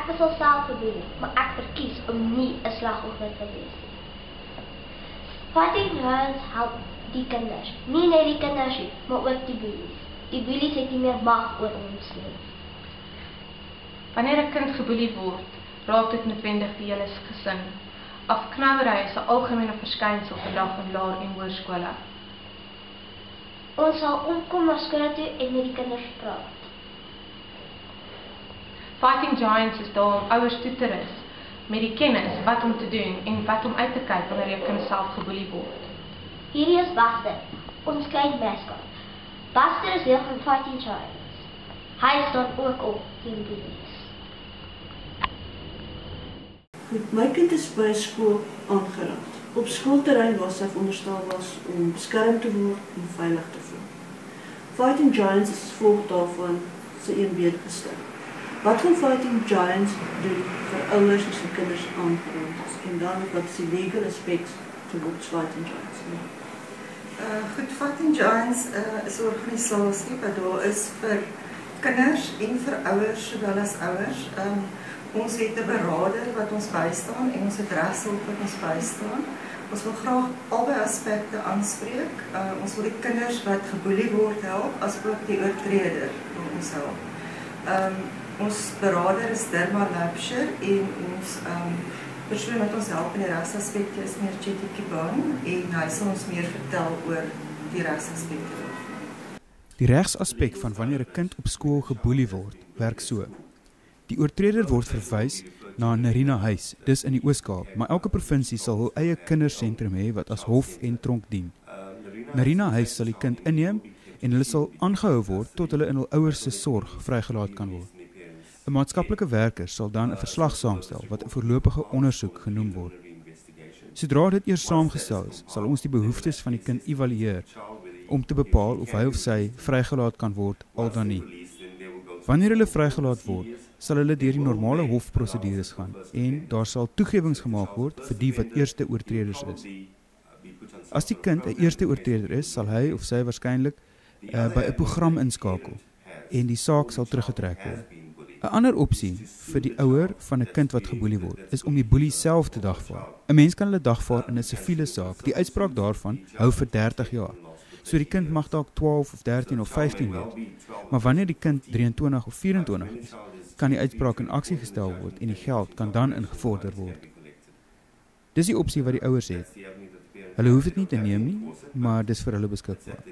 Ek was al self geboelie, maar ek verkies om nie 'n slagoffer te wees nie. Fighting Giants help die kinders, nie net die kinders nie, maar ook die boelies. Die boelies het nie meer mag oor ons nie. Wanneer 'n kind geboelie word, raak dit noodwendig die hele gesin. Afknouery is 'n algemene verskynsel vandag in laer- en hoërskole. Ons sal omkom na skole toe en met die kinders praat. Fighting Giants is daar om ouers toe te rus met die kennis wat om te doen en wat om uit te kyk wanneer jou kind self geboelie word. Hierdie is Buster, ons klein mascot. Buster is deel van Fighting Giants. Hy staan ook op teen boelies. Goed, my kind is by skool aangeraak. Op skoolterrein waar sy veronderstel was om beskerm te word en veilig te voel. Fighting Giants is as gevolg daarvan sy een been gestel. Wat gaan Fighting Giants doen vir ouers as hulle kinders aangeraak is? En dan wat is die legal aspects towards Fighting Giants? Goed, Fighting Giants is 'n organisasie wat daar is vir kinders en vir ouers sowel as ouers. Ons het 'n beraader wat ons bystaan en ons het regshulp wat ons bystaan. Ons wil graag albei aspekte aanspreek. Ons wil die kinders wat geboelie word help, asook die oortreder wil ons help. Ons beraader is Dirma Lapsher en ons persoon wat ons help in die regsaspekte is meneer Chetty Kibane en hy sal ons meer vertel oor die regsaspekte. Die regsaspek van wanneer 'n kind op skool geboelie word, werk so. Die oortreder word verwys na Nerina Huis, dis in die Oos-Kaap, maar elke provinsie sal hul eie kindersentrum hê wat as hof en tronk dien. Nerina Huis sal die kind inneem en hulle sal aangehou word tot hulle in hul ouers se sorg vrygelaat kan word. 'n Maatskaplike werker sal dan 'n verslag saamstel wat 'n voorlopige ondersoek genoem word. Sodra dit eers saamgestel is, sal ons die behoeftes van die kind evalueer om te bepaal of hy of sy vrygelaat kan word al dan nie. Wanneer hulle vrygelaat word, sal hulle deur die normale hofprosedures gaan en daar sal toegewings gemaak word vir die wat eerste oortreders is. As die kind 'n eerste oortreder is, sal hy of sy waarskynlik by 'n program inskakel en die saak sal teruggetrek word. 'n Ander opsie vir die ouer van 'n kind wat geboelie word, is om die boelie self te dagvaar. 'n Mens kan hulle dagvaar in 'n siviele saak. Die uitspraak daarvan hou vir 30 jaar. So die kind mag dalk 12 of 13 of 15 wees. Maar wanneer die kind 23 of 24 is, kan die uitspraak in aksie gestel word en die geld kan dan ingevorder word. Dis die opsie wat die ouers het. Hulle hoef dit nie te neem nie, maar dis vir hulle beskikbaar.